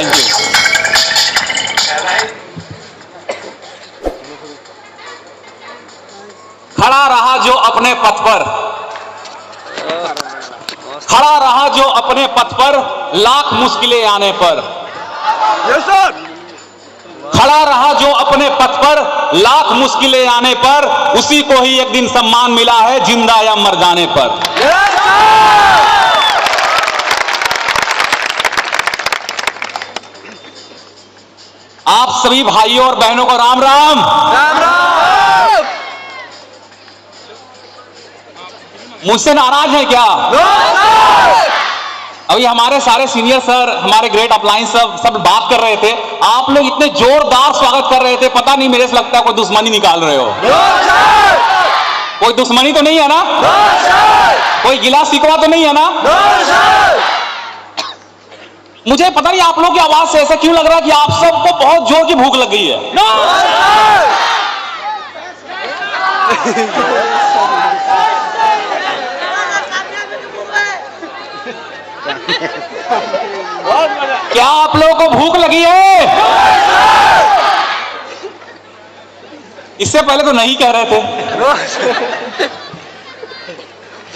Thank you. खड़ा रहा जो अपने पथ पर, खड़ा रहा जो अपने पथ पर, लाख मुश्किलें आने पर। खड़ा रहा जो अपने पथ पर, लाख मुश्किलें आने पर, उसी को ही एक दिन सम्मान मिला है जिंदा या मर जाने पर। आप सभी भाइयों और बहनों को राम राम। राम राम। मुझसे नाराज है क्या? अभी हमारे सारे सीनियर सर, हमारे ग्रेट अपलाइन सब बात कर रहे थे, आप लोग इतने जोरदार स्वागत कर रहे थे, पता नहीं मेरे से लगता है कोई दुश्मनी निकाल रहे हो। कोई दुश्मनी तो नहीं है ना? कोई गिला शिकवा तो नहीं है ना? मुझे पता नहीं आप लोग की आवाज से ऐसा क्यों लग रहा है कि आप सबको बहुत जोर की भूख लग गई है। क्या आप लोगों को भूख लगी है? इससे पहले तो नहीं कह रहे थे।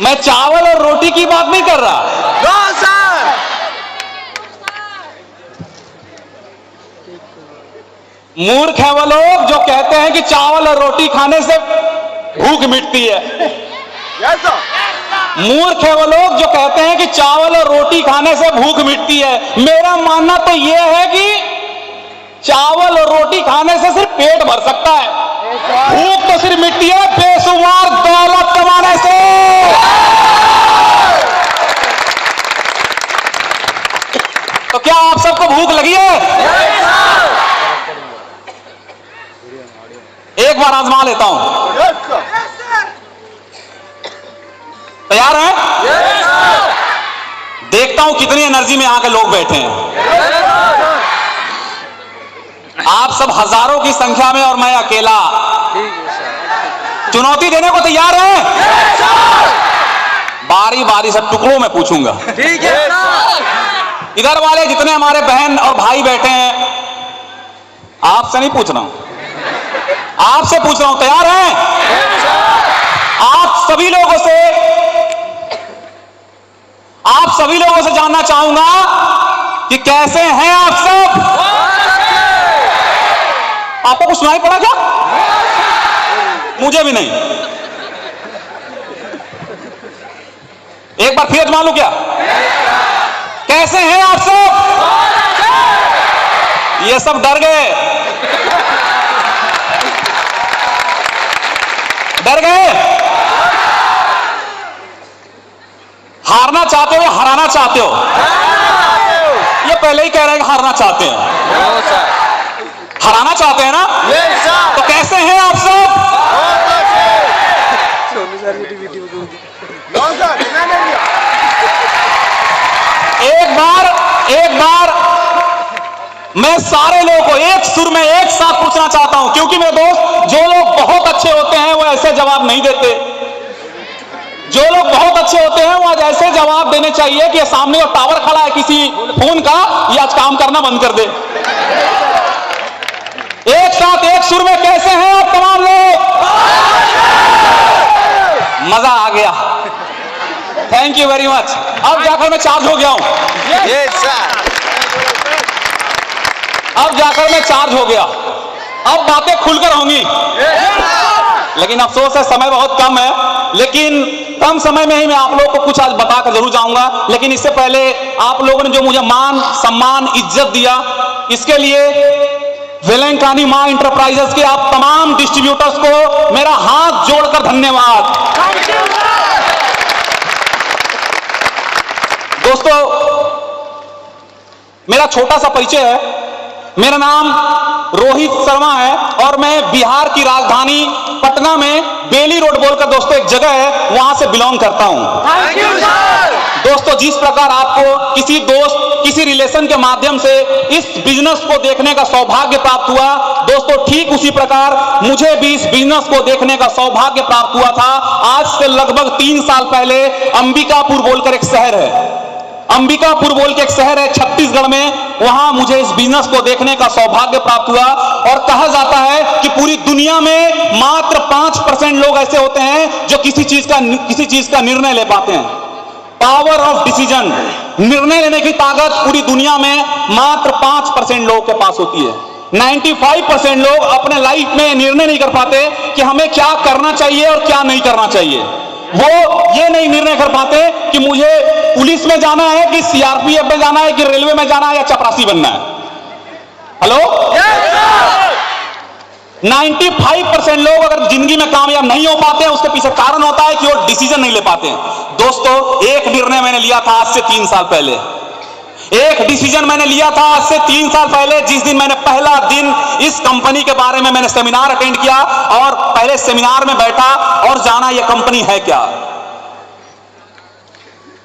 मैं चावल और रोटी की बात नहीं कर रहा। मूर्ख है वो लोग जो कहते हैं कि चावल और रोटी खाने से भूख मिटती है। मूर्ख है वो लोग जो कहते हैं कि चावल और रोटी खाने से भूख मिटती है। मेरा मानना तो यह है कि चावल और रोटी खाने से सिर्फ पेट भर सकता है, भूख तो सिर्फ मिटती है बेशुमार दौलत कमाने से। तो क्या आप सबको भूख लगी है? एक बार आजमा लेता हूं। तैयार हैं? देखता हूं कितनी एनर्जी में यहां के लोग बैठे हैं। आप सब हजारों की संख्या में और मैं अकेला। चुनौती देने को तैयार हैं? बारी बारी सब टुकड़ों में पूछूंगा। ठीक है। इधर वाले जितने हमारे बहन और भाई बैठे हैं, आपसे नहीं पूछ रहा हूं, आपसे पूछ रहा हूं, तैयार हैं? आप सभी लोगों से जानना चाहूंगा कि कैसे हैं आप सब? आपको कुछ सुनाई पड़ा क्या? मुझे भी नहीं। एक बार फिर आजमा लूं क्या? कैसे हैं आप सब? ये सब डर गए, डर गए। हारना चाहते हो या हराना चाहते हो? ये पहले ही कह रहे हैं कि हारना चाहते हैं। हराना चाहते हैं ना? तो कैसे हैं आप सब? एक बार मैं सारे लोगों को एक सुर में एक साथ पूछना चाहता हूं, क्योंकि मेरे दोस्त, जो लोग बहुत अच्छे होते हैं वो ऐसे जवाब नहीं देते। जो लोग बहुत अच्छे होते हैं वो आज ऐसे जवाब देने चाहिए कि सामने जो टावर खड़ा है किसी फोन का, ये आज काम करना बंद कर दे। एक साथ एक सुर में कैसे हैं आप तमाम लोग? मजा आ गया। Thank you very much. अब जाकर मैं चार्ज हो गया हूं। अब जाकर मैं चार्ज हो गया। अब बातें खुलकर होंगी। लेकिन अफसोस है समय बहुत कम है, लेकिन कम समय में ही मैं आप लोगों को कुछ आज बताकर जरूर जाऊंगा। लेकिन इससे पहले आप लोगों ने जो मुझे मान सम्मान इज्जत दिया, इसके लिए वेलंकानी मां इंटरप्राइजेस के आप तमाम डिस्ट्रीब्यूटर्स को मेरा हाथ जोड़कर धन्यवाद। दोस्तों, मेरा छोटा सा परिचय है। मेरा नाम रोहित शर्मा है और मैं बिहार की राजधानी पटना में बेली रोड बोलकर दोस्तों एक जगह है, वहां से बिलोंग करता हूं। Thank you sir. दोस्तों, जिस प्रकार आपको किसी दोस्त, किसी रिलेशन के माध्यम से इस बिजनेस को देखने का सौभाग्य प्राप्त हुआ, दोस्तों ठीक उसी प्रकार मुझे भी इस बिजनेस को देखने का सौभाग्य प्राप्त हुआ था। आज से लगभग 3 साल पहले अंबिकापुर बोलकर एक शहर है, अंबिकापुर बोल के एक शहर है छत्तीसगढ़ में, वहां मुझे इस बिजनेस को देखने का सौभाग्य प्राप्त हुआ। और कहा जाता है कि पूरी दुनिया में मात्र 5% लोग ऐसे होते हैं जो किसी चीज का निर्णय ले पाते हैं। पावर ऑफ डिसीजन, निर्णय लेने की ताकत पूरी दुनिया में मात्र 5% लोगों के पास होती है। 95% लोग अपने लाइफ में निर्णय नहीं कर पाते कि हमें क्या करना चाहिए और क्या नहीं करना चाहिए। वो ये नहीं निर्णय कर पाते कि मुझे पुलिस में जाना है कि सीआरपीएफ में जाना है कि रेलवे में जाना है या चपरासी बनना है। हेलो, 95% लोग अगर जिंदगी में कामयाब नहीं हो पाते हैं, उसके पीछे कारण होता है कि वो डिसीजन नहीं ले पाते हैं। दोस्तों, एक निर्णय मैंने लिया था आज से 3 साल पहले, एक डिसीजन मैंने लिया था आज से 3 साल पहले, जिस दिन मैंने पहला दिन इस कंपनी के बारे में मैंने सेमिनार अटेंड किया और पहले सेमिनार में बैठा और जाना ये कंपनी है क्या।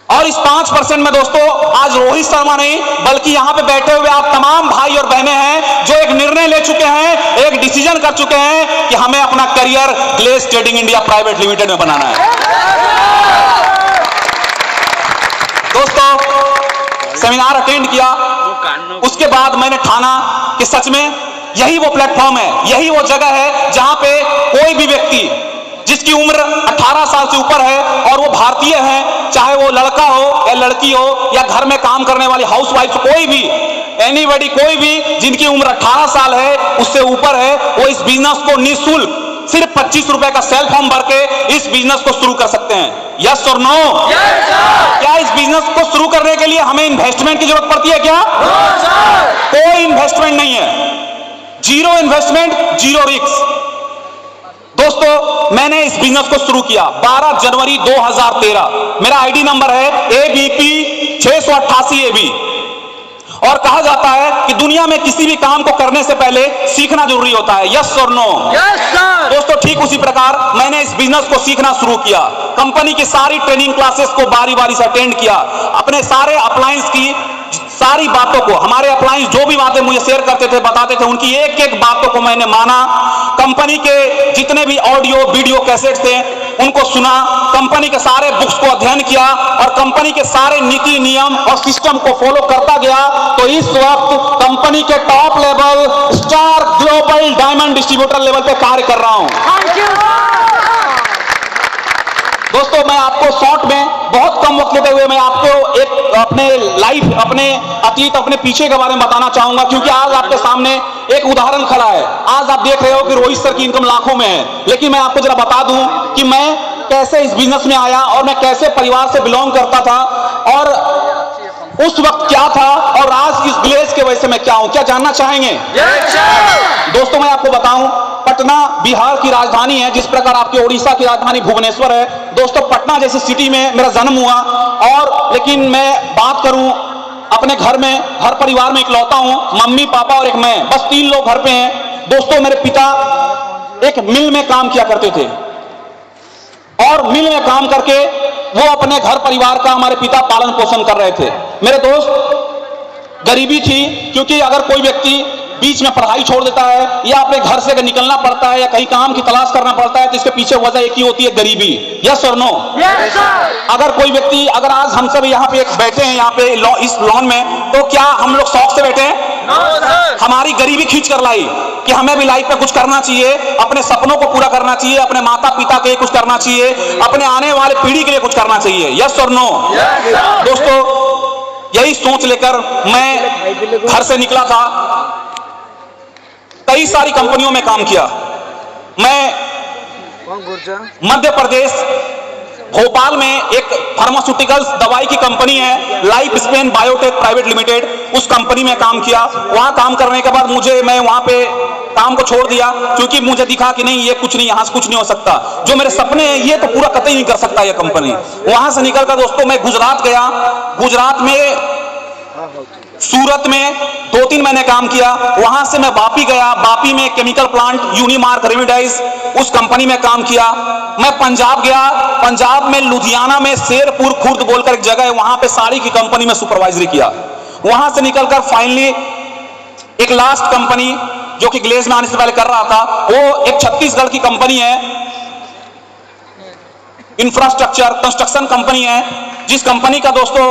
और इस 5% में दोस्तों आज रोहित शर्मा नहीं बल्कि यहां पे बैठे हुए आप तमाम भाई और बहनें हैं जो एक निर्णय ले चुके हैं, एक डिसीजन कर चुके हैं कि हमें अपना career Glaze Trading India Private Limited में बनाना है। दोस्तों, सेमिनार अटेंड किया, उसके बाद मैंने ठाना कि सच में यही वो प्लेटफॉर्म है, यही वो जगह है जहां पे कोई भी व्यक्ति जिसकी उम्र 18 साल से ऊपर है और वो भारतीय है, चाहे वो लड़का हो या लड़की हो या घर में काम करने वाली हाउसवाइफ, कोई भी एनीबॉडी, कोई भी जिनकी उम्र 18 साल है उससे ऊपर है, वो इस बिजनेस को निःशुल्क सिर्फ 25 रुपए का सेल फॉर्म भर के इस बिजनेस को शुरू कर सकते हैं। यस और नो? क्या इस बिजनेस को शुरू करने के लिए हमें इन्वेस्टमेंट की जरूरत पड़ती है क्या? कोई इन्वेस्टमेंट नहीं है, जीरो इन्वेस्टमेंट, जीरो रिस्क। दोस्तों, मैंने इस बिजनेस को शुरू किया 12 जनवरी 2013। मेरा आईडी नंबर है ABP 688 AB। और कहा जाता है कि दुनिया में किसी भी काम को करने से पहले सीखना जरूरी होता है। यस और नो? Yes sir. दोस्तों, ठीक उसी प्रकार मैंने इस बिजनेस को सीखना शुरू किया। कंपनी की सारी ट्रेनिंग क्लासेस को बारी बारी से अटेंड किया, अपने सारे अप्लायंस की सारी बातों को, हमारे अप्लायंस जो भी बातें मुझे शेयर करते थे, बताते थे, उनकी एक एक बातों को मैंने माना। कंपनी के जितने भी ऑडियो वीडियो कैसेट थे उनको सुना, कंपनी के सारे बुक्स को अध्ययन किया और कंपनी के सारे नीति नियम और सिस्टम को फॉलो करता गया। तो इस वक्त कंपनी के top level star global diamond distributor level पे कार्य कर रहा हूं। दोस्तों, मैं आपको शॉर्ट में बहुत कम वक्त लेते हुए मैं आपको एक अपने लाइफ, अपने अतीत, अपने पीछे के बारे में बताना चाहूंगा, क्योंकि आज आपके सामने एक उदाहरण खड़ा है। आज आप देख रहे हो कि रोहित सर की इनकम लाखों में है, लेकिन मैं आपको जरा बता दूं कि मैं कैसे इस बिजनेस में आया और मैं कैसे परिवार से बिलोंग करता था और उस वक्त क्या था और आज इस ग्लेज के वजह से मैं क्या हूं। क्या जानना चाहेंगे? दोस्तों, मैं आपको बताऊं, पटना बिहार की राजधानी है, जिस प्रकार आपके उड़ीसा की राजधानी भुवनेश्वर है। दोस्तों, पटना जैसी सिटी में मेरा जन्म हुआ और लेकिन मैं बात करूं अपने घर में, हर परिवार में इकलौता हूं, मम्मी पापा और एक मैं, बस 3 लोग घर पे हैं। दोस्तों, मेरे पिता एक मिल में काम किया करते थे और मिल में काम करके वो अपने घर परिवार का, हमारे पिता पालन पोषण कर रहे थे। मेरे दोस्त, गरीबी थी, क्योंकि अगर कोई व्यक्ति बीच में पढ़ाई छोड़ देता है या अपने घर से निकलना पड़ता है या कहीं काम की तलाश करना पड़ता है तो इसके पीछे वजह एक ही होती है, गरीबी। यस और नो? अगर कोई व्यक्ति, अगर आज हम सब यहाँ पे बैठे हैं यहाँ पे इस लॉन में, तो क्या हम लोग शौक से बैठे हैं? हमारी गरीबी खींच कर लाई कि हमें भी लाइफ में कुछ करना चाहिए, अपने सपनों को पूरा करना चाहिए, अपने माता पिता के लिए कुछ करना चाहिए, अपने आने वाले पीढ़ी के लिए कुछ करना चाहिए। यस और नो? दोस्तों, यही सोच लेकर मैं घर से निकला था, कई सारी कंपनियों में काम किया। मैं मध्य प्रदेश भोपाल में एक फार्मास्यूटिकल्स दवाई की कंपनी है, life span biotech private limited, उस कंपनी में काम किया। वहां काम करने के बाद मैं वहां पे काम को छोड़ दिया, क्योंकि मुझे दिखा कि नहीं, ये कुछ नहीं, यहां से कुछ नहीं हो सकता, जो मेरे सपने हैं ये तो पूरा कतई नहीं कर सकता ये कंपनी। वहां से निकलकर दोस्तों मैं गुजरात गया। गुजरात में सूरत में 2-3 महीने काम किया। वहां से मैं वापी गया, वापी में केमिकल प्लांट यूनिमार्क रेमिडाइज, उस कंपनी में काम किया। मैं पंजाब गया, पंजाब में लुधियाना में शेरपुर खुर्द बोलकर एक जगह है, वहां पे साड़ी की कंपनी में सुपरवाइजरी किया। वहां से निकलकर फाइनली एक लास्ट कंपनी जो कि ग्लेज में आने से पहले कर रहा था, वो एक छत्तीसगढ़ की कंपनी है, इंफ्रास्ट्रक्चर कंस्ट्रक्शन कंपनी है, जिस कंपनी का दोस्तों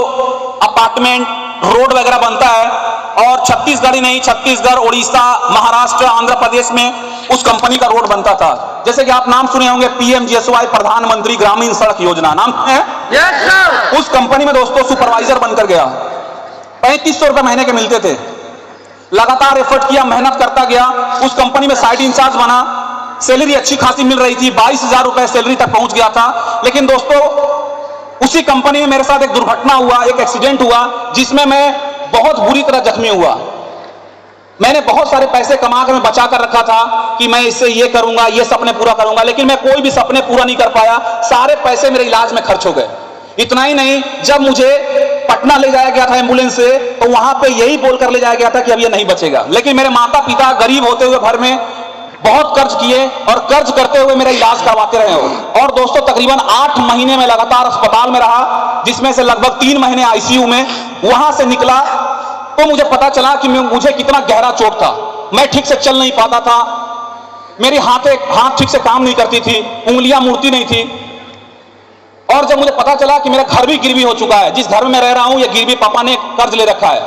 अपार्टमेंट, रोड वगैरह बनता है। और छत्तीसगढ़ ही नहीं, छत्तीसगढ़, उड़ीसा, महाराष्ट्र, आंध्र प्रदेश में उस कंपनी का रोड बनता था। जैसे कि आप नाम सुने होंगे PMGSY, प्रधानमंत्री ग्रामीण सड़क योजना, नाम है? Yes sir. उस कंपनी में दोस्तों सुपरवाइजर बनकर गया। 3500 रुपए महीने के मिलते थे। लगातार एफर्ट किया, मेहनत करता गया, उस कंपनी में साइट इंचार्ज बना, सैलरी अच्छी खासी मिल रही थी, 22,000 रुपए सैलरी तक पहुंच गया था। लेकिन दोस्तों उसी कंपनी में मेरे साथ एक दुर्घटना हुआ, एक एक्सीडेंट हुआ, जिसमें मैं बहुत बुरी तरह जख्मी हुआ। मैंने बहुत सारे पैसे कमा कर मैं बचा कर रखा था कि मैं इससे ये करूंगा, ये सपने पूरा करूंगा, लेकिन मैं कोई भी सपने पूरा नहीं कर पाया। सारे पैसे मेरे इलाज में खर्च हो गए। इतना ही नहीं, जब मुझे पटना ले जाया गया था एम्बुलेंस से, तो वहां पे यही बोलकर ले जाया गया था कि अब ये नहीं बचेगा। लेकिन मेरे माता पिता गरीब होते हुए घर में बहुत कर्ज किए और कर्ज करते हुए मेरा इलाज करवाते रहे हो। और दोस्तों तकरीबन 8 महीने में लगातार अस्पताल में रहा, जिसमें से लगभग 3 महीने ICU में। वहां से निकला तो मुझे पता चला कि मुझे कितना गहरा चोट था। मैं ठीक से चल नहीं पाता था, मेरी हाथ ठीक से काम नहीं करती थी, उंगलियां मुड़ती नहीं थी। और जब मुझे पता चला कि मेरा घर भी गिरवी हो चुका है, जिस घर में मैं रह रहा हूं, ये गिरवी पापा ने कर्ज ले रखा है।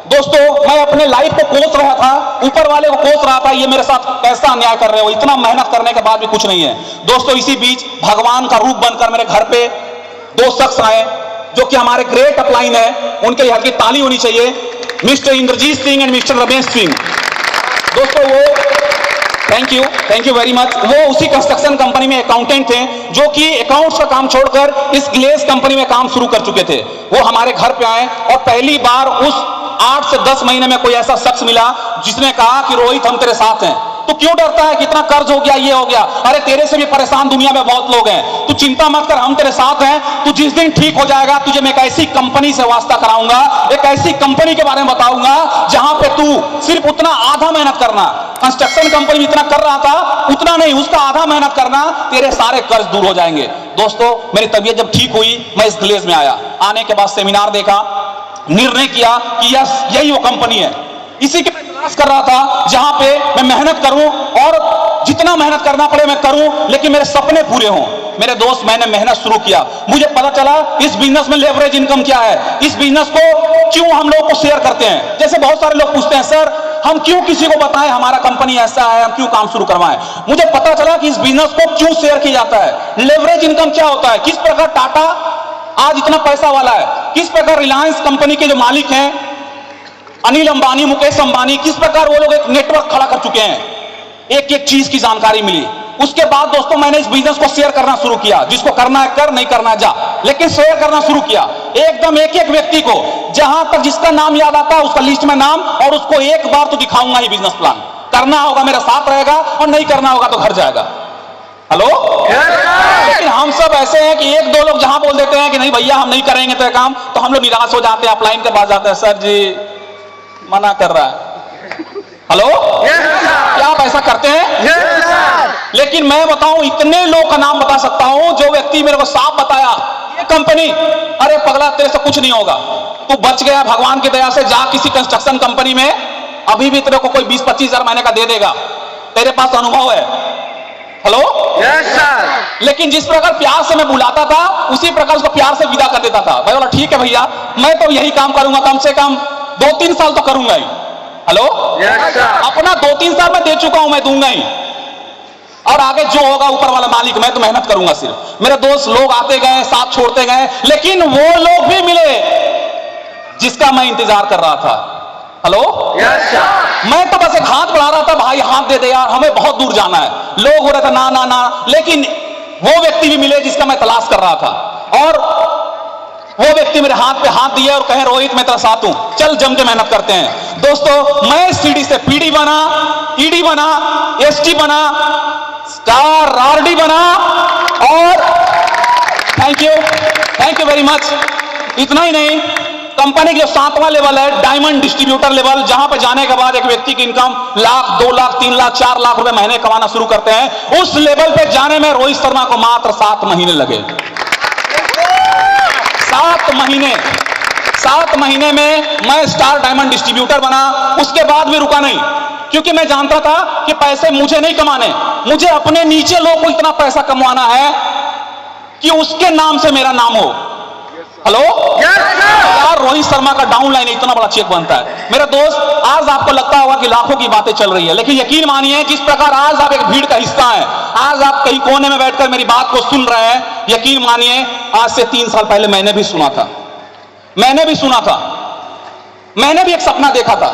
दोस्तों मैं अपने लाइफ को कोस रहा था, ऊपर वाले को कोस रहा था, ये मेरे साथ कैसा अन्याय कर रहे हो, इतना मेहनत करने के बाद भी कुछ नहीं है। दोस्तों इसी बीच भगवान का रूप बनकर मेरे घर पे 2 शख्स आए, जो कि हमारे ग्रेट अपलाइन है, उनके यहाँ की ताली होनी चाहिए, mister Indrajit Singh and mister Ramesh Singh. दोस्तों वो थैंक यू वेरी मच। वो उसी कंस्ट्रक्शन कंपनी में अकाउंटेंट थे, जो कि अकाउंट्स का काम छोड़कर इस ग्लेस कंपनी में काम शुरू कर चुके थे। वो हमारे घर पे आए और पहली बार उस 8 से 10 महीने में कोई ऐसा शख्स मिला जिसने कहा कि रोहित हम तेरे साथ हैं। तो क्यों डरता है, कितना कर्ज हो गया, ये हो गया, अरे तेरे से भी परेशान दुनिया में बहुत लोग हैं, तू चिंता मत कर, हम तेरे साथ हैं। तू जिस दिन ठीक हो जाएगा, तुझे मैं एक ऐसी कंपनी से वास्ता कराऊंगा, एक ऐसी कंपनी के बारे में बताऊंगा जहां पे तू सिर्फ उतना आधा मेहनत करना, कंस्ट्रक्शन कंपनी में इतना कर रहा था उतना नहीं, उसका आधा मेहनत करना, तेरे सारे कर्ज दूर हो जाएंगे। दोस्तों मेरी तबीयत जब ठीक हुई, मैं इस ग्लेज में आया। आने के बाद सेमिनार देखा, निर्णय किया कि यस यही वो कंपनी है। इसी के तलाश कर रहा था जहां पे मैं मेहनत करूं और जितना मेहनत करना पड़े मैं करूं, लेकिन मेरे सपने पूरे हों। मेरे दोस्त, मैंने मेहनत शुरू किया, मुझे पता चला इस बिजनेस में लेवरेज इनकम क्या है, इस बिजनेस को क्यों हम लोग को शेयर करते हैं। जैसे बहुत सारे लोग पूछते हैं, सर हम क्यों किसी को बताएं हमारा कंपनी ऐसा है, हम क्यों काम शुरू करवाएं। मुझे पता चला कि इस बिजनेस को क्यों शेयर किया जाता है, लेवरेज इनकम क्या होता है, किस प्रकार टाटा आज इतना पैसा वाला है, किस प्रकार रिलायंस कंपनी के जो मालिक हैं अनिल अंबानी, मुकेश अंबानी, किस प्रकार वो लोग एक नेटवर्क खड़ा कर चुके हैं। एक एक चीज की जानकारी मिली। उसके बाद दोस्तों मैंने इस बिजनेस को शेयर करना शुरू किया। जिसको करना है कर, नहीं करना है जा, लेकिन शेयर करना शुरू किया एकदम एक एक व्यक्ति को, जहां तक जिसका नाम याद आता है उसका लिस्ट में नाम, और उसको एक बार तो दिखाऊंगा ही बिजनेस प्लान। करना होगा मेरे साथ रहेगा और नहीं करना होगा तो घर जाएगा। हेलो लेकिन हम सब ऐसे हैं कि 1-2 लोग जहां बोल देते हैं कि नहीं भैया हम नहीं करेंगे तो काम, तो हम लोग निराश हो जाते हैं, अपलाइन के पास जाते हैं, सर जी मना कर रहा है। हेलो क्या आप ऐसा करते हैं? लेकिन मैं बताऊं, इतने लोग का नाम बता सकता हूं जो व्यक्ति मेरे को साफ बताया ये कंपनी, अरे पगला तेरे से कुछ नहीं होगा, तू बच गया भगवान की दया से, जा किसी कंस्ट्रक्शन कंपनी में, अभी भी तेरे को कोई 20-25 हजार महीने का दे देगा, तेरे पास अनुभव है। हेलो लेकिन जिस प्रकार प्यार से मैं बुलाता था उसी प्रकार उसको प्यार से विदा कर देता था। भाई बोला ठीक है भैया, मैं तो यही काम करूंगा, कम से कम 2-3 साल तो करूंगा ही। हेलो अपना 2-3 साल मैं दे चुका हूं, मैं दूंगा ही, और आगे जो होगा ऊपर वाला मालिक, मैं तो मेहनत करूंगा सिर्फ। मेरे दोस्त लोग आते गए, साथ छोड़ते गए, लेकिन वो लोग भी मिले जिसका मैं इंतजार कर रहा था। हेलो मैं तो बस एक हाथ बढ़ा रहा था, भाई हाथ दे दे यार, हमें बहुत दूर जाना है। लोग हो रहे थे ना ना ना, लेकिन वो व्यक्ति भी मिले जिसका मैं तलाश कर रहा था, और वो व्यक्ति मेरे हाथ पे हाथ दिए और कहे रोहित मैं तेरा साथ हूं, चल जम के मेहनत करते हैं। दोस्तों मैं सीडी से पीडी बना, ईडी बना, एसटी बना, स्टार आरडी बना, और थैंक यू वेरी मच। इतना ही नहीं, कंपनी के जो 7वां लेवल है डायमंड डिस्ट्रीब्यूटर लेवल, जहां पर जाने के बाद एक व्यक्ति की इनकम 1 लाख, 2 लाख, 3 लाख, 4 लाख रुपए महीने कमाना शुरू करते हैं, उस लेवल पे जाने में रोहित शर्मा को मात्र 7 महीने लगे। 7 महीने में मैं स्टार डायमंड डिस्ट्रीब्यूटर बना। उसके बाद भी रुका नहीं, क्योंकि मैं जानता था कि पैसे मुझे नहीं कमाने, मुझे अपने नीचे लोग को इतना पैसा कमाना है कि उसके नाम से मेरा नाम हो। हेलो यार रोहित आयुष शर्मा का डाउन लाइन इतना बड़ा चेक बनता है। मेरे दोस्त, आज आपको लगता होगा कि लाखों की बातें चल रही है, लेकिन यकीन मानिए जिस प्रकार आज आप एक भीड़ का हिस्सा हैं, आज आप कहीं कोने में बैठकर मेरी बात को सुन रहे हैं, यकीन मानिए आज से 3 साल पहले मैंने भी सुना था, मैंने भी एक सपना देखा था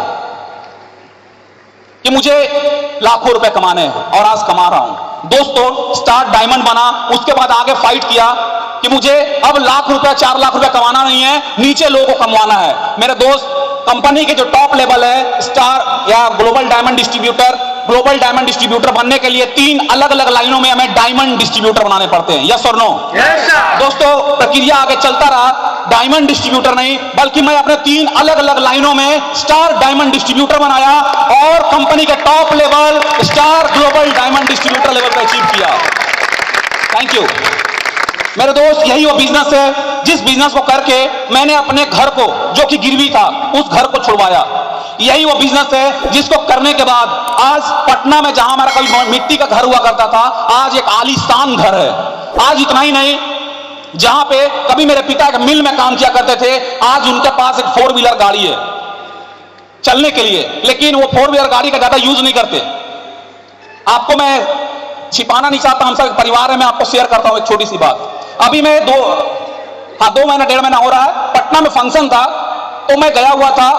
कि मुझे लाखों रुपए कमाने हैं और आज कमा रहा हूं। दोस्तों, स्टार डायमंड बना, उसके बाद आगे फाइट किया कि मुझे अब लाख रुपए 4 लाख रुपए कमाना नहीं है, नीचे लोगों को कमाना है। मेरे दोस्त, कंपनी के जो टॉप लेवल है, स्टार या ग्लोबल डायमंड डिस्ट्रीब्यूटर बनने के लिए 3 अलग अलग लाइनों में हमें डायमंड डिस्ट्रीब्यूटर बनाने पड़ते हैं। यस और नो? दोस्तों, प्रक्रिया आगे चलता रहा, डायमंड डिस्ट्रीब्यूटर नहीं बल्कि मैं अपने 3 अलग अलग लाइनों में स्टार डायमंड डिस्ट्रीब्यूटर बनाया और कंपनी के top level star global diamond distributor level पर अचीव किया। थैंक यू मेरे दोस्त। यही वो बिजनेस है जिस बिजनेस को करके मैंने अपने घर को, जो कि गिरवी था, उस घर को छुड़वाया। यही वो बिजनेस है जिसको करने के बाद आज पटना में, जहां हमारा कभी मिट्टी का घर हुआ करता था, आज एक आलीशान घर है। आज इतना ही नहीं, जहां पे कभी मेरे पिता एक मिल में काम किया करते थे, आज उनके पास एक 4 व्हीलर गाड़ी है चलने के लिए, लेकिन वो 4 व्हीलर गाड़ी का ज्यादा यूज नहीं करते। आपको मैं छिपाना नहीं चाहता, हम सब एक परिवार है, मैं आपको शेयर करता हूं एक छोटी सी बात। अभी मैं 2 महीना 1.5 महीना हो रहा है, पटना में फंक्शन था, तो मैं गया हुआ था,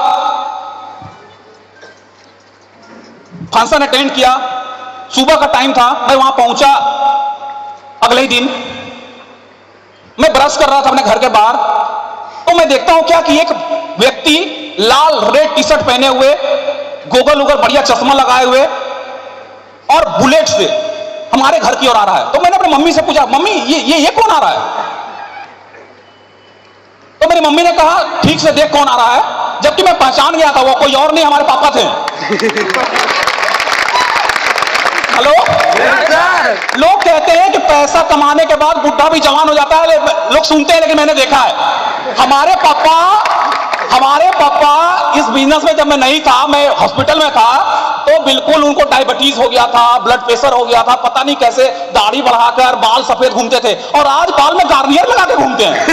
फंक्शन अटेंड किया, सुबह का टाइम था, मैं वहां पहुंचा। अगले ही दिन मैं ब्रश कर रहा था अपने घर के बाहर, तो मैं देखता हूं क्या कि एक व्यक्ति लाल रेड टी शर्ट पहने हुए, गोगल उगल बढ़िया चश्मा लगाए हुए और बुलेट से हमारे घर की ओर आ रहा है। तो मैंने अपनी मम्मी से पूछा, मम्मी ये कौन आ रहा है? तो मेरी मम्मी ने कहा, ठीक से देख कौन आ रहा है, जबकि मैं पहचान गया था वो कोई और नहीं, हमारे पापा थे। हेलो, लोग कहते हैं कि पैसा कमाने के बाद बुढ़ा भी जवान हो जाता है, लोग सुनते हैं, लेकिन मैंने देखा है हमारे पापा इस बिजनेस में, जब मैं नहीं था, मैं हॉस्पिटल में था, तो बिल्कुल उनको डायबिटीज हो गया था, ब्लड प्रेशर हो गया था, पता नहीं कैसे दाढ़ी बढ़ाकर बाल सफेद घूमते थे, और आज बाल में गार्नियर लगा के घूमते हैं।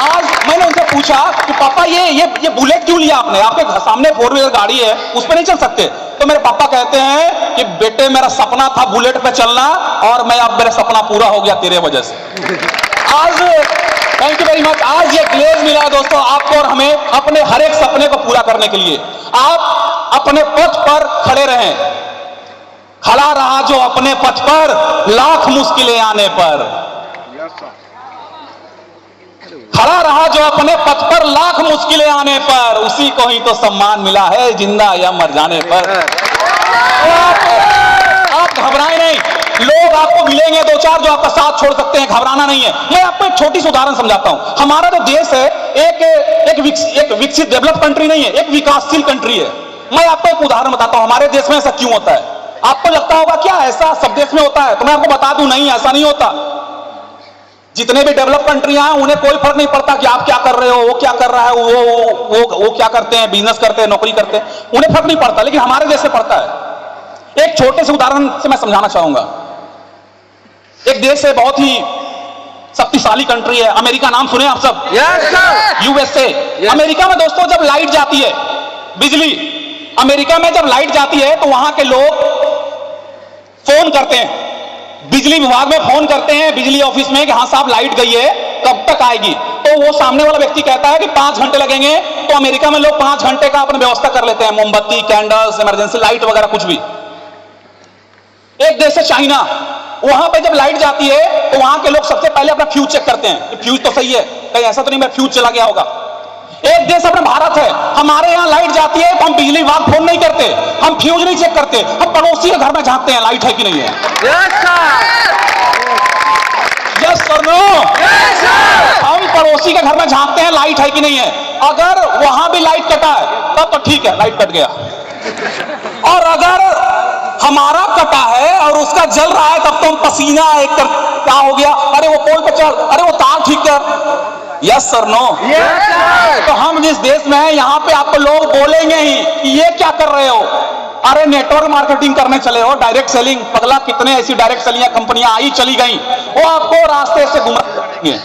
आज मैंने उनसे पूछा कि पापा ये बुलेट क्यों लिया आपने, आपके सामने 4 व्हीलर गाड़ी है, उस पर नहीं चल सकते? तो मेरे पापा कहते हैं कि बेटे, मेरा सपना था बुलेट पे चलना, और मैं अब मेरा सपना पूरा हो गया तेरे वजह से। आज थैंक यू वेरी मच। आज ये ग्लेज मिला है दोस्तों आपको और हमें, अपने हर एक सपने को पूरा करने के लिए। आप अपने पथ पर खड़े रहें, खड़ा रहा जो अपने पथ पर, लाख मुश्किलें आने पर। खड़ा रहा जो अपने पथ पर, लाख मुश्किलें आने पर, उसी को ही तो सम्मान मिला है जिंदा या मर जाने पर। आप घबराएं नहीं, लोग आपको मिलेंगे 2-4 जो आपका साथ छोड़ सकते हैं, घबराना नहीं है। मैं आपको एक छोटी सी उदाहरण समझाता हूं। हमारा जो देश है एक विकसित डेवलप कंट्री नहीं है, एक विकासशील कंट्री है। मैं आपको एक उदाहरण बताता हूं, हमारे देश में ऐसा क्यों होता है। आपको लगता होगा क्या ऐसा सब देश में होता है, तो मैं आपको बता दूं, नहीं, ऐसा नहीं होता। जितने भी डेवलप कंट्रियां हैं, उन्हें कोई फर्क नहीं पड़ता कि आप क्या कर रहे हो, वो क्या कर रहा है, वो क्या करते हैं, बिजनेस करते हैं, नौकरी करते हैं, उन्हें फर्क नहीं पड़ता, लेकिन हमारे देश से पड़ता है। एक छोटे से उदाहरण से मैं समझाना चाहूंगा। एक देश है, बहुत ही शक्तिशाली कंट्री है, अमेरिका। नाम सुने आप सब? Yes sir. यूएसए। अमेरिका में दोस्तों जब लाइट जाती है, बिजली, अमेरिका में जब लाइट जाती है, तो वहां के लोग फोन करते हैं, बिजली विभाग में फोन करते हैं, बिजली ऑफिस में, कि हाँ साहब लाइट गई है, कब तक आएगी? तो वो सामने वाला व्यक्ति कहता है कि 5 घंटे लगेंगे। तो अमेरिका में लोग 5 घंटे का अपनी व्यवस्था कर लेते हैं, मोमबत्ती, कैंडल्स, इमरजेंसी लाइट वगैरह कुछ भी। एक देश है चाइना, वहां पे जब लाइट जाती है तो वहां के लोग सबसे पहले अपना फ्यूज चेक करते हैं कि फ्यूज तो सही है, कहीं ऐसा तो नहीं मेरा फ्यूज चला गया होगा। एक देश अपना भारत है, हमारे यहां लाइट जाती है तो हम बिजली विभाग फोन नहीं करते, हम फ्यूज नहीं चेक करते, हम पड़ोसी के घर में झांकते हैं लाइट है कि नहीं है। यस सर, नो, हम पड़ोसी के घर में झांकते हैं लाइट है कि नहीं है। अगर वहां भी लाइट कटा है तब तो ठीक है, लाइट कट गया, और अगर हमारा कटा है और उसका जल रहा है तब तो हम पसीना एक कर, क्या हो गया, अरे वो पोल पे चल, अरे वो तार ठीक कर। Yes sir, no. तो हम जिस देश में हैं यहां पे आपको लोग बोलेंगे ही कि ये क्या कर रहे हो, अरे नेटवर्क मार्केटिंग करने चले हो, डायरेक्ट सेलिंग। पगला, कितने ऐसी डायरेक्ट सेलिंग कंपनियां आई चली गई, वो आपको रास्ते से गुमराह करेंगे,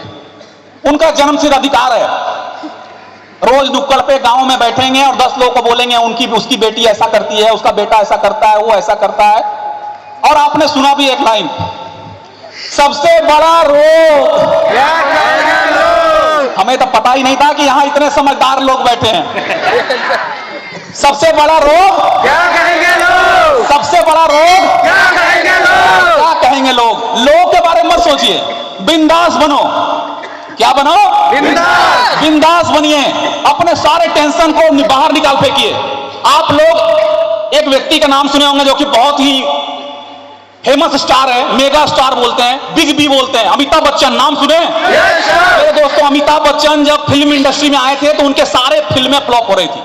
उनका जन्मसिद्ध अधिकार है। रोज नुक्कड़ पे गांव में बैठेंगे और 10 लोगों को बोलेंगे उनकी उसकी बेटी ऐसा करती है, उसका बेटा ऐसा करता है, वो ऐसा करता है। और आपने सुना भी एक लाइन, सबसे बड़ा रोग, क्या कहेंगे लोग? हमें तो पता ही नहीं था कि यहां इतने समझदार लोग बैठे हैं। सबसे बड़ा रोग, क्या कहेंगे लोग? सबसे बड़ा रोग, क्या कहेंगे लोग? क्या कहेंगे लोग? लोग के बारे में मत सोचिए, बिंदास बनो। क्या बनो? बिंदास। बिंदास बनिए, अपने सारे टेंशन को बाहर निकाल फेंकिए। आप लोग एक व्यक्ति का नाम सुने होंगे जो कि बहुत ही फेमस स्टार है, मेगा स्टार बोलते हैं, बिग बी बोलते हैं, अमिताभ बच्चन। नाम सुने? Yes sir. मेरे दोस्तों, अमिताभ बच्चन जब फिल्म इंडस्ट्री में आए थे तो उनके सारे फिल्में फ्लॉप हो रही थी,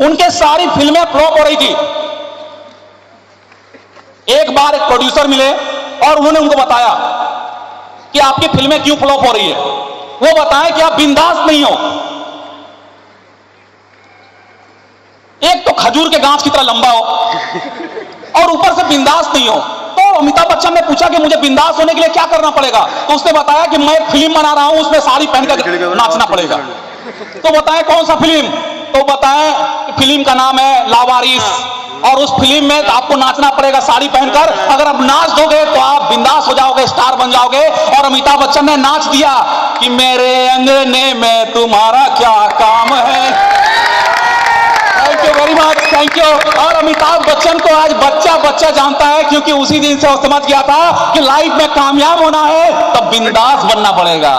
उनके सारी फिल्में फ्लॉप हो रही थी। एक बार एक प्रोड्यूसर मिले और उन्होंने उनको बताया कि आपकी फिल्में क्यों फ्लॉप हो रही है। वो बताएं कि आप बिंदास नहीं हो। एक तो खजूर के गांच की तरह लंबा हो और ऊपर से बिंदास नहीं हो। तो अमिताभ बच्चन ने पूछा कि मुझे बिंदास होने के लिए क्या करना पड़ेगा। तो उसने बताया कि मैं एक फिल्म बना रहा हूं, उसमें साड़ी पहनकर नाचना पड़ेगा। तो बताएं कौन सा फिल्म? तो बताएं कि फिल्म का नाम है लावारिस, और उस फिल्म में आपको नाचना पड़ेगा साड़ी पहनकर। अगर आप नाच दोगे तो आप बिंदास हो जाओगे, स्टार बन जाओगे। और अमिताभ बच्चन ने नाच दिया कि मेरे अंगने में तुम्हारा क्या काम है। Thank you very much, thank you. और अमिताभ बच्चन को आज बच्चा बच्चा जानता है, क्योंकि उसी दिन से वो समझ गया था कि लाइफ में कामयाब होना है तो बिंदास बनना पड़ेगा।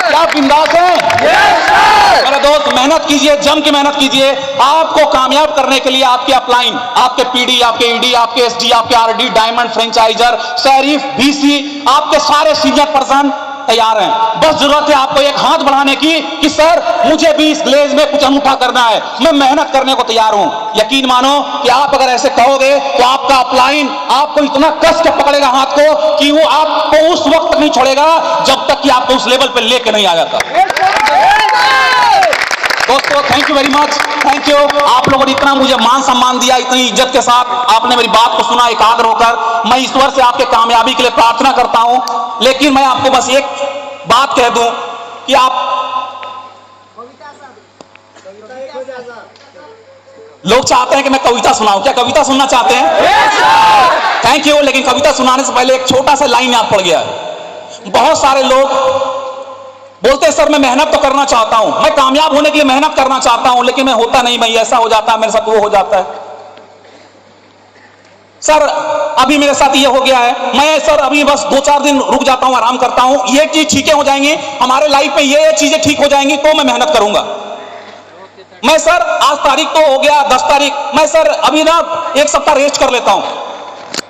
क्या बिंदास है? मेरे दोस्त, मेहनत कीजिए, जम के मेहनत कीजिए। आपको कामयाब करने के लिए आपके अपलाइन, आपके पीडी, आपके ईडी, आपके एसडी, आपके आरडी, डायमंड, फ्रेंचाइजर, शरीफ, बीसी, आपके सारे सीनियर पर्सन तैयार हैं। बस जरूरत है आपको एक हाथ बढ़ाने की कि सर मुझे भी इस ग्लेज में कुछ अनूठा करना है, मैं मेहनत करने को तैयार हूं। यकीन मानो कि आप अगर ऐसे कहोगे तो आपका अपलाइन आपको इतना कस के पकड़ेगा हाथ को कि वो आपको उस वक्त तक नहीं छोड़ेगा जब तक कि आपको उस लेवल पे लेके नहीं आ जाता। दोस्तों, thank you very much, thank you. आप लोगों ने इतना मुझे मान सम्मान दिया, इतनी इज्जत के साथ आपने मेरी बात को सुना एकाग्र होकर। मैं ईश्वर से आपके कामयाबी के लिए प्रार्थना करता हूं। लेकिन मैं आपको बस एक बात कह दूं कि आप लोग चाहते हैं कि मैं कविता सुनाऊं। क्या कविता सुनना चाहते हैं? Thank you. लेकिन कविता सुनाने से पहले एक छोटा सा लाइन याद पड़ गया। बहुत सारे लोग बोलते हैं सर मैं मेहनत तो करना चाहता हूं, मैं कामयाब होने के लिए मेहनत करना चाहता हूं, लेकिन मैं होता नहीं, मैं ऐसा हो जाता है, मेरे साथ वो हो जाता है। सर अभी मेरे साथ ये हो गया है, मैं सर अभी बस 2-4 दिन रुक जाता हूं, आराम करता हूं, ये चीज ठीक हो जाएंगी, हमारे लाइफ में ये चीजें ठीक हो जाएंगी तो मैं मेहनत करूंगा। मैं सर आज तारीख तो हो गया 10 तारीख, मैं सर अभी ना 1 सप्ताह रेस्ट कर लेता हूं,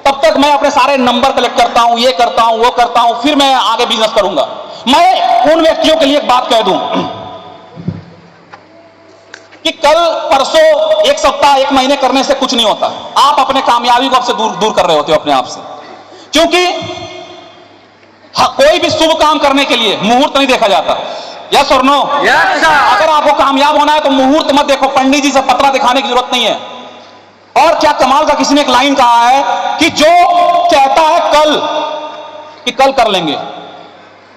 तब तक मैं अपने सारे नंबर कलेक्ट करता हूं, ये करता हूं, वो करता हूं, फिर मैं आगे बिजनेस करूंगा। मैं उन व्यक्तियों के लिए एक बात कह दूं कि कल परसों 1 सप्ताह 1 महीने करने से कुछ नहीं होता। आप अपने कामयाबी को आपसे दूर कर रहे होते हो अपने आप से, क्योंकि कोई भी शुभ काम करने के लिए मुहूर्त नहीं देखा जाता। यस और नो? Yes sir. अगर आपको कामयाब होना है तो मुहूर्त मत देखो, पंडित जी से पतरा दिखाने की जरूरत नहीं है। और क्या कमाल का किसी ने एक लाइन कहा है कि जो कहता है कल कि कल कर लेंगे,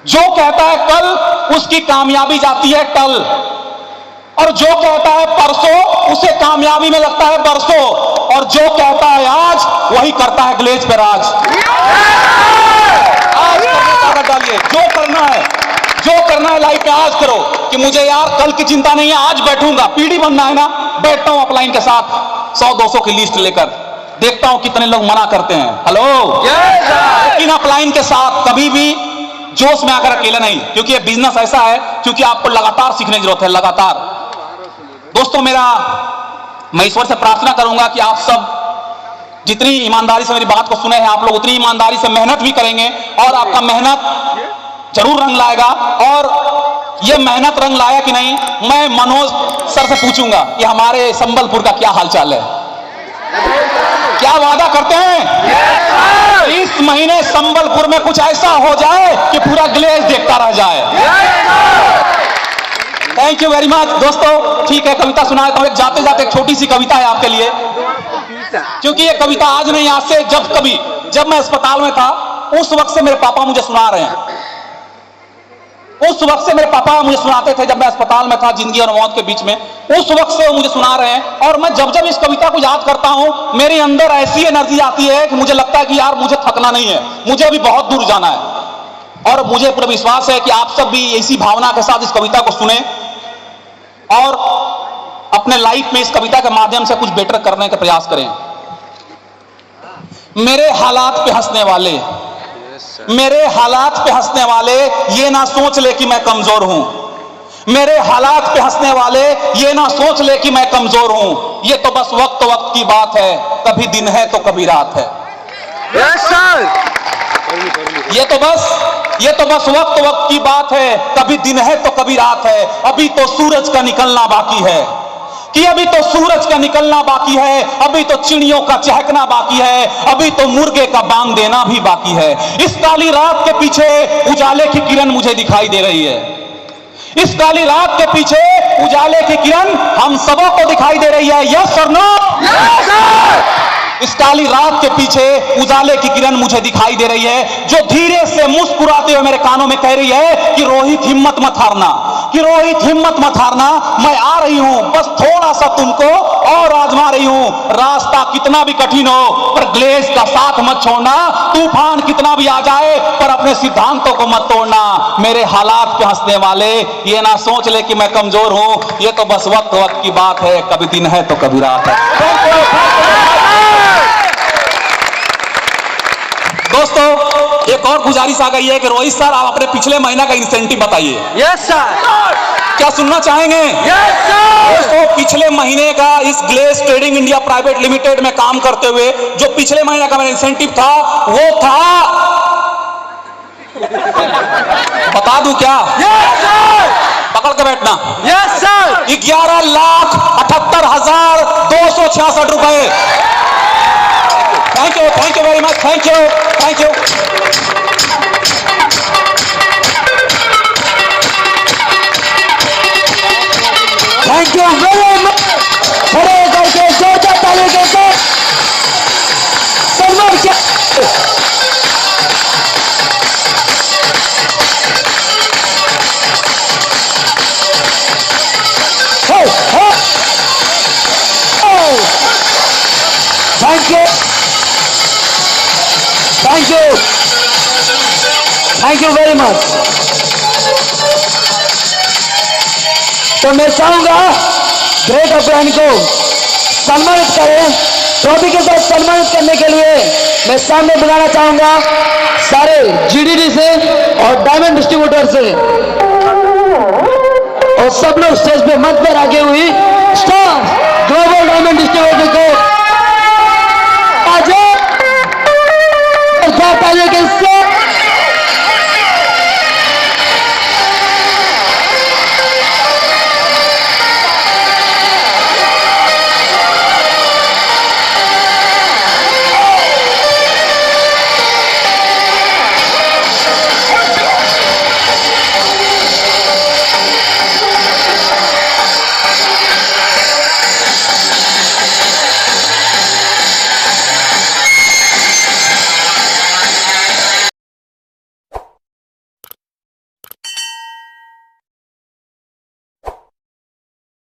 जो कहता है कल उसकी कामयाबी जाती है टल, और जो कहता है परसों उसे कामयाबी में लगता है बरसों, और जो कहता है आज वही करता है ग्लेज पे राज। आज करने का आदत डालिए, जो करना है लाइफ में आज करो कि मुझे यार कल की चिंता नहीं है, आज बैठूंगा। पीडी बनना है ना, बैठता हूं अपलाइन के साथ 100-200 की लिस्ट लेकर, देखता हूं कितने लोग मना करते हैं। हेलो, लेकिन अपलाइन के साथ कभी भी जोश में आकर अकेले नहीं, क्योंकि ये बिजनेस ऐसा है, क्योंकि आपको लगातार सीखने की जरूरत है, लगातार। दोस्तों मैं ईश्वर से प्रार्थना करूंगा कि आप सब जितनी ईमानदारी से मेरी बात को सुने हैं, आप लोग उतनी ईमानदारी से मेहनत भी करेंगे और आपका मेहनत जरूर रंग लाएगा। और ये मेहनत रंग लाया कि नहीं, मैं मनोज सर से पूछूंगा कि हमारे संबलपुर का क्या हालचाल है। क्या वादा करते हैं इस महीने संबलपुर में कुछ ऐसा हो जाए कि पूरा ग्लेज देखता रह जाए? थैंक यू वेरी मच दोस्तों। ठीक है, कविता सुना देता हूं। एक जाते जाते एक छोटी सी कविता है आपके लिए, क्योंकि ये कविता आज नहीं, आज से जब मैं अस्पताल में था उस वक्त से मेरे पापा मुझे सुना रहे हैं। उस वक्त से मेरे पापा मुझे सुनाते थे, जब मैं अस्पताल में था, जिंदगी और मौत के बीच में, उस वक्त से वो मुझे सुना रहे हैं। और मैं जब जब इस कविता को याद करता हूं, मेरे अंदर ऐसी एनर्जी आती है कि मुझे लगता है कि यार मुझे थकना नहीं है, मुझे अभी बहुत दूर जाना है। और मुझे पूरा विश्वास है कि आप सब भी इसी भावना के साथ इस कविता को सुने और अपने लाइफ में इस कविता के माध्यम से कुछ बेटर करने का प्रयास करें। मेरे हालात पे हंसने वाले, मेरे हालात पे हंसने वाले ये ना सोच ले कि मैं कमजोर हूं। मेरे हालात पे हंसने वाले ये ना सोच ले कि मैं कमजोर हूं। ये तो बस वक्त वक्त की बात है, कभी दिन है तो कभी रात है। Yes sir. ये तो बस वक्त वक्त की बात है, कभी दिन है तो कभी रात है। अभी तो सूरज का निकलना बाकी है, कि अभी तो सूरज का निकलना बाकी है, अभी तो चिड़ियों का चहकना बाकी है, अभी तो मुर्गे का बांग देना भी बाकी है। इस काली रात के पीछे उजाले की किरण मुझे दिखाई दे रही है। इस काली रात के पीछे उजाले की किरण हम सबों को दिखाई दे रही है। यस और नो? Yes sir. इस काली रात के पीछे उजाले की किरण मुझे दिखाई दे रही है, जो धीरे से मुस्कुराते हुए मेरे कानों में कह रही है कि रोहित हिम्मत मत हारना, कि रोहित हिम्मत मत हारना, मैं आ रही हूं, बस थोड़ा सा तुमको और आजमा रही हूं। रास्ता कितना भी कठिन हो पर ग्लेस का साथ मत छोड़ना, तूफान कितना भी आ जाए पर अपने सिद्धांतों को मत तोड़ना। मेरे हालात पे हंसने वाले ये ना सोच ले कि मैं कमजोर हूं। ये तो बस वक्त वक्त की बात है, कभी दिन है तो कभी रात है। दोस्तों, एक और गुजारिश आ गई है कि रोहित सर आप अपने पिछले महीना का इंसेंटिव बताइए। Yes sir. क्या सुनना चाहेंगे? Yes sir. दोस्तों, पिछले महीने का इस glace trading India Private Limited में काम करते हुए जो पिछले महीने का मेरा इंसेंटिव था वो था, बता दूं क्या? Yes sir. पकड़ के बैठना। Yes sir. 11,78,266 रुपए। Thank you very much, thank you. Thank you very much. खड़े करके जोरदार ताली के साथ सम्मान किया। Thank you very much. तो मैं चाहूंगा ग्रेट अभियान को सम्मानित करें। ट्रॉफी के साथ सम्मानित करने के लिए मैं सामने बुलाना चाहूंगा सारे जीडीडी से और डायमंड डिस्ट्रीब्यूटर से, और सब लोग स्टेज पे मत पर आगे हुई स्टार ग्लोबल डायमंड डिस्ट्रीब्यूटर को आज के साथ